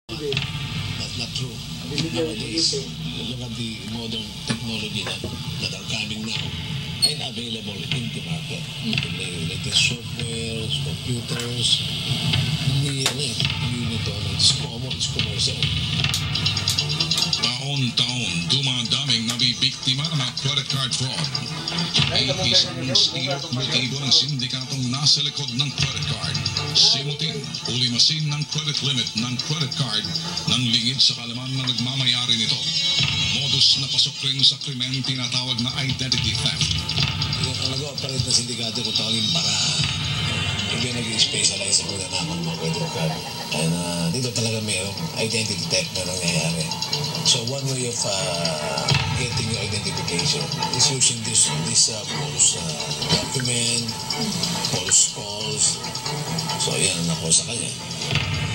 That's not true. Nowadays, look at the modern technology that are coming now and available in the market. The latest softwares, computers, hindi nito, it's common, it's commercial. Taon-taon, dumadaming nabibiktima ng mga credit card fraud. Itis ang estilo at motibo ng sindikatong nasa likod ng credit card. Simutin, ulimasin ng credit limit ng credit card ng lingid sa kalaman na nagmamayari nito. Modus na pasok rin sa krimen tinatawag na identity theft. Ang nag-operate na sindikato ko tawagin para hindi nag-specialize sa pagkanaman ng credit card. And dito talaga mayroong identity theft na nangyayari. So one way of getting your identification is using this false document, false calls. So yan ang nakuha sa kanya.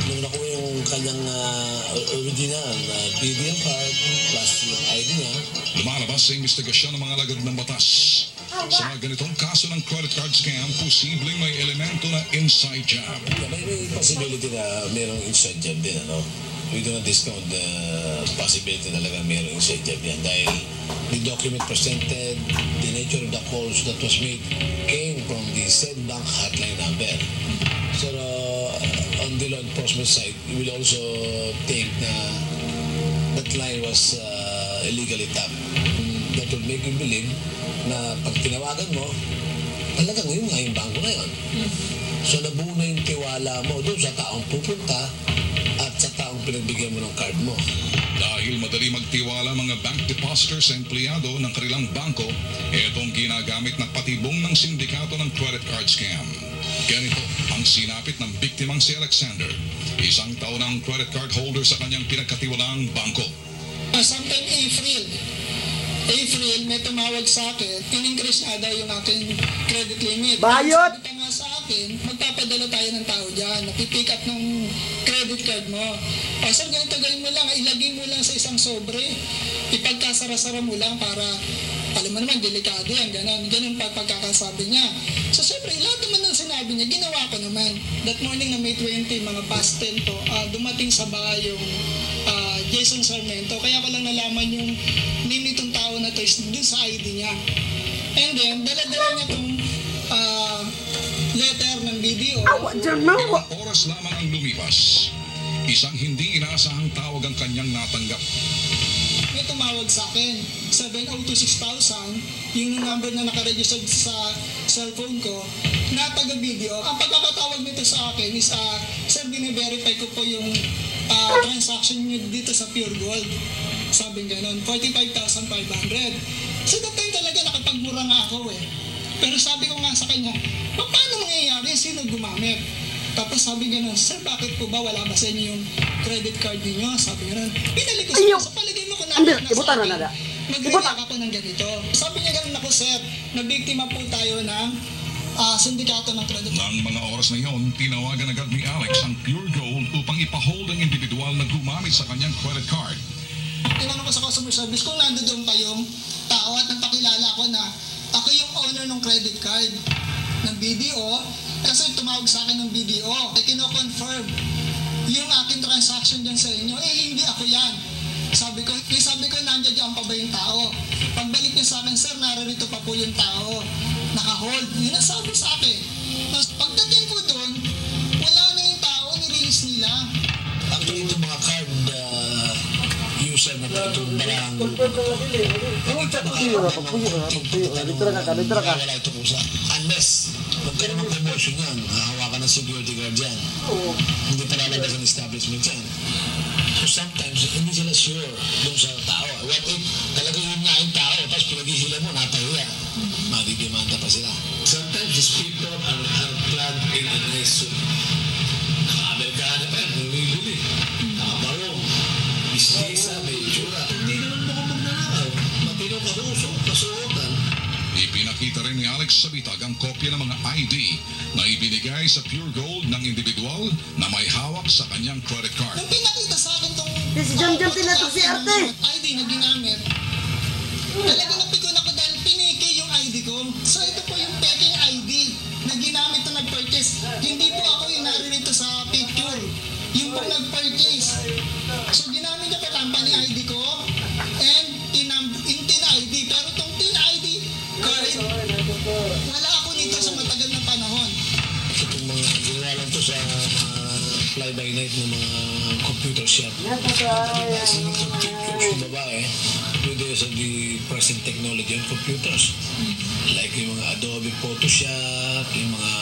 Nung nakuha yung kanyang original BDL card plus yung ID niya, lumalabas sa investigasyon ng mga lagad ng batas. Sa mga ganitong kaso ng credit card scam, posibleng may elemento na inside job. May possibility na mayroong inside job din, ano? We do not discount the possibility talaga mayroong inside job yan dahil the document presented, the nature of the calls that was made came from the said bank hotline number. So on the law enforcement side, we will also think na that line was illegally tapped. That will make you believe na pag tinawagan mo, talagang yun nga yung bangko na yun. So nabuo na yung tiwala mo doon sa taong pupunta at sa taong pinagbigyan mo ng card mo. Dahil madali magtiwala mga bank depositors sa empleyado ng kanilang bangko, itong ginagamit na patibong ng sindikato ng credit card scam. Ganito ang sinapit ng biktimang si Alexander, isang taonang credit card holder sa kanyang pinagkatiwalaang bangko. Sometime April, may tumawag sa akin, in-increase na daw yung aking credit limit. Bayot! Sabi pa nga sa akin, magpapadala tayo ng tao dyan, napipick up ng credit card mo. O sir, ganito gawin mo lang, ilagay mo lang sa isang sobre, ipagkasara-sara mo lang para, alam mo naman, delikado yan, ganun pa pagkakasabi niya. So siyempre, lahat naman ng sinabi niya, ginawa ko naman. That morning na May 20, mga past 10 po, dumating sa bahay yung Jason Sarmento, kaya ko lang nalaman yung name nitong tao na to is dun sa ID niya. And then, dala-dala niya itong letter ng BDO. Oras lamang ang lumipas. Isang hindi inaasahang tawag ang kanyang natanggap. May tumawag sa akin, 7026,000, yung number na nakaregistered sa cellphone ko, na taga-BDO. Ang pagkakatawag nito sa akin is, sir, bine-verify ko po yung transaction nyo dito sa Pure Gold. Sabi gano'n, 45,500. So that time talaga nakapagmura nga ako eh. Pero sabi ko nga sa kanya, paano mangyayari? Sino gumamit? Tapos sabi gano'n, sir, bakit po ba wala ba sa inyo yung credit card niyo? Sabi gano'n, pinali ko sa palagay mo ko na mag-react ako ng ganito. Sabi niya gano'n ako, sir, nabiktima po tayo ng sindikato ng credit card. Nang mga oras na iyon, tinawagan agad ni Alex ang Pure Gold upang ipahold ang individual na gumamit sa kanyang credit card. Tinanong ko sa customer service kung nandoon pa yung tao at nagpakilala ko na ako yung owner ng credit card ng BDO kasi tumawag sa akin ng BDO. Kino-confirm yung aking transaction dyan sa inyo. Hindi ako yan. Sabi ko, nandiyan pa ba yung tao? Pagbalik niya sa akin, sir, naririto pa po yung tao. Naka-hold. Yun ang sabi sa akin. Mas pagdating ko doon, wala na yung tao, nirelease nila. Actually, itong mga card user na itong barang wala ito kusa. Unless magkaroon ng promotion yan, hahawakan ng security guard yan. Hindi pa lalabas ang establishment yan. So sometimes, hindi sila sure doon sa tao. What if talaga yun nga yung tao, tapos pinaghihila mo, natahiya. Madidimanda pa sila. Sometimes these people are clad in a nice suit. Naka-Amerikana pa yan, bumibili. Nakabarong. Istisa, may itsura. Hindi naman mo kung magnanakaw. Matino kahuso, kasuotan. Ipinakita rin ni Alex Sabitag ang kopya ng mga ID na ibinigay sa Pure Gold ng individual na may hawak sa kanyang credit card. Nung pinakita sa akin itong Si John tinatok si Arte. ID na ginamit, talaga napikon ako dahil piniki yung ID ko. So ito po yung peking ID na ginamit na nag-purchase. Hindi po ako yung naririto sa picture. Yung po nag-purchase. fly-by-night ng mga computer shop. Yung babae, with the use of the present technology and computers. Like yung mga Adobe Photoshop, yung mga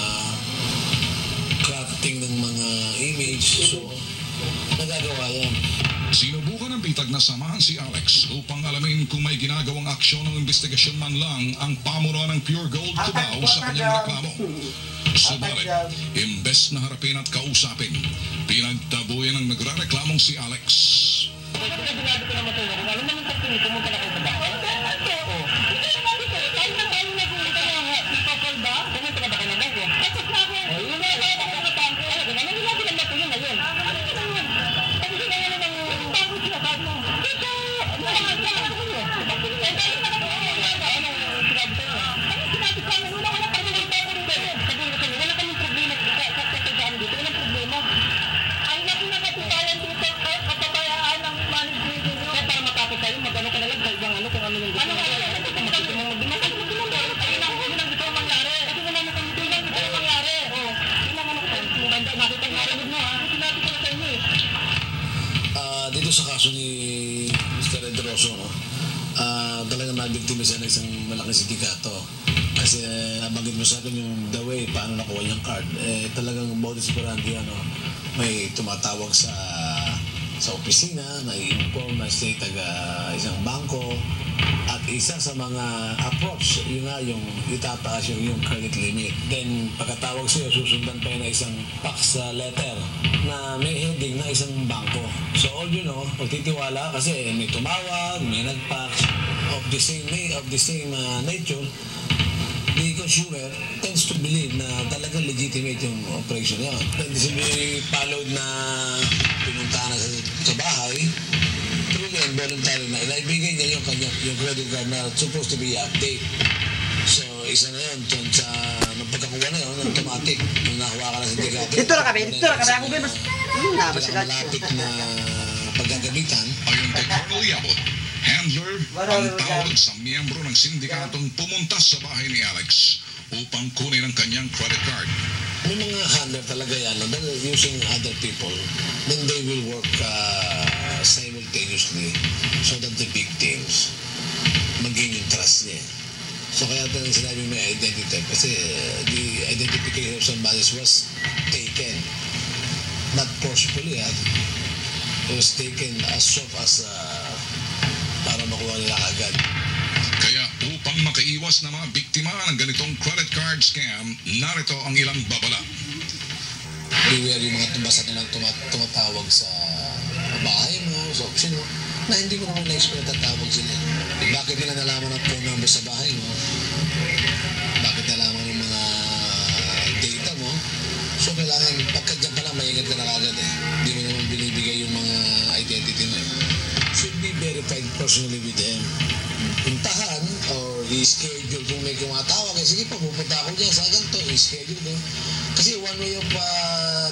crafting ng mga image. So, nagagawa yan. Sinubukan ng bitag na samahan si Alex upang alamin kung may ginagawang aksyon ng investigasyon man lang ang pamunuan ng Pure Gold Cubao sa kanyang reklamo. Subalit, imbes na harapin at kausapin, pinagtabuyan ng nagrereklamong si Alex. Dito sa kaso ni Mr. Edroso, no? Talagang nabiktima siya ng isang malaking sindikato. Kasi nabanggit mo sa akin yung the way paano nakuha yung card. Talagang modus operandi, may tumatawag sa opisina, na i-inform na siya taga isang bangko, at isa sa mga approach, yun nga yung itataas yung credit limit. Then pagkatawag siya, susundan pa yun na isang fax letter na may heading na isang bangko. So all you know, pagtitiwala kasi may tumawag, may nag-fax of the same nature, the consumer tends to believe na talagang legitimate yung operation yan. Then this will be followed na pinunta na sa bahay, truly and voluntary na inaibigay niya yung credit card na supposed to be update. So isa na yun, sa pagkakuha na yun, automatic, kung nakuha ka na sa sindikato. Dito na kami, ako ba mas... malapit na paggagamitan. Ayon kay Colonel Yabot, handler ang tawag sa miyembro ng sindikatong pumunta sa bahay ni Alex upang kunin ang kanyang credit card. May mga handler talaga yan, they're using other people, then they will work simultaneously so that the victims mag-gain yung trust niya. So kaya talagang sinabi may identity kasi the identification of somebody was taken, not forcefully, it was taken as soft as para makuha nila agad. Kaya upang makaiwas na mga biktima ng ganitong credit card scam, narito ang ilang babala. Beware yung mga tumbasa na lang tumatawag sa bahay mo, sa option mo, na hindi mo naman na-expect na tatawag sila. Bakit nila nalaman ang phone number sa bahay mo? Bakit nalaman yung mga data mo? So kailangan, pagka-dyan pa lang, maingat ka na kagad eh. Hindi mo naman binibigay yung mga identity mo. Should be verified personally with them. Puntahan or i-schedule kung may kumatawag. Sige pa, pupunta ako dyan sa ganito, i-schedule ko. Kasi one way of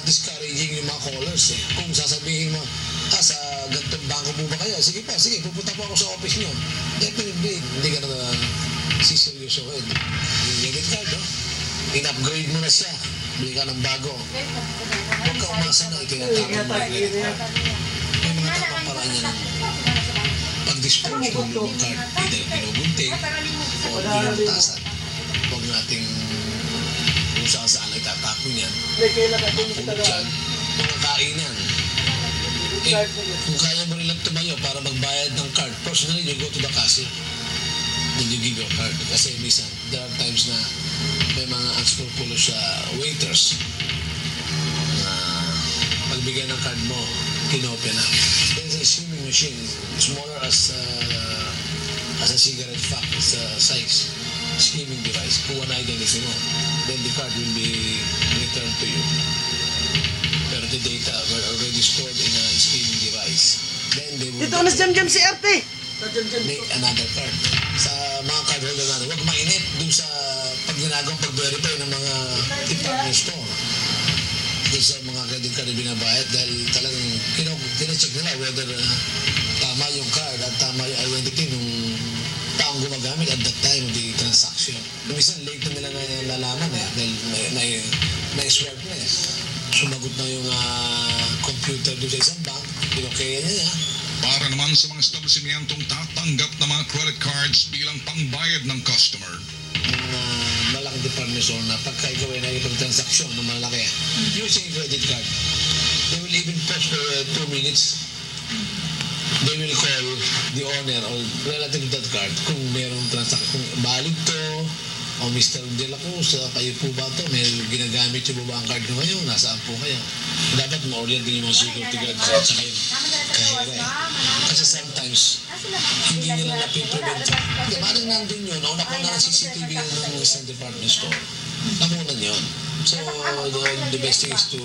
discouraging yung mga callers eh. Kung sasabihin mo, sa ganitong bangko po ba kayo? Sige pa, sige, pupunta po ako sa office nyo. Definitely, hindi ka na siseryosohin. Yung credit card, no? In-upgrade mo na siya. Bili ka ng bago. Huwag ka umasa na itinatapon mo yung credit card. May mga tamang paraan niya ng pag-dispose ng card. Either binubunting o binuntasan. Huwag nating kung saan ay tatapon yan. Mapulot yan. Mga kainan. Kung kaya mo nilang tumayo para magbayad ng card, personally, you go to the cashier. Then you give your card. Kasi minsan, there are times na may mga unscrupulous waiters na pagbigay ng card mo, kinopya na. There's a skimming machine, smaller as a cigarette pack, size, skimming device. Kung one identity mo, then the card will be returned to you. Pero the data were already stored in a skimming device. Then they will... Dito na jam-jam si Arte. Make another card. Sa mga card holder natin, huwag mainit dun sa pag-ginagawang pag-verify ng mga department store. Dun sa mga credit card na binabayad dahil talagang kina-check nila whether tama yung card at tama yung identity nung taong gumagamit at that time of the transaction. Minsan late na nila na lalaman dahil may swipe na eh. Sumagot na yung computer doon sa isang bank, pinokaya niya. Para naman sa mga establishmentong tatanggap ng mga credit cards bilang pangbayad ng customer. Mga malaking department store na pagka ikaw ay nakipag-transaksyon ng malaki using credit card, they will even pause for 2 minutes. They will call the owner or relative to that card kung merong transaction, kung valid to, o Mr. De La Cruz, kayo po ba to? May ginagamit yung ba ang card nyo ngayon? Nasaan po kayo? Dapat ma-orient din yung mga security guards at saka yung kahira. Kasi sometimes, hindi nila napiprevent. Hindi, parang nandun yun. Nauna ko na CCTV ng isang department store. Nakunan yun. So, the best thing is to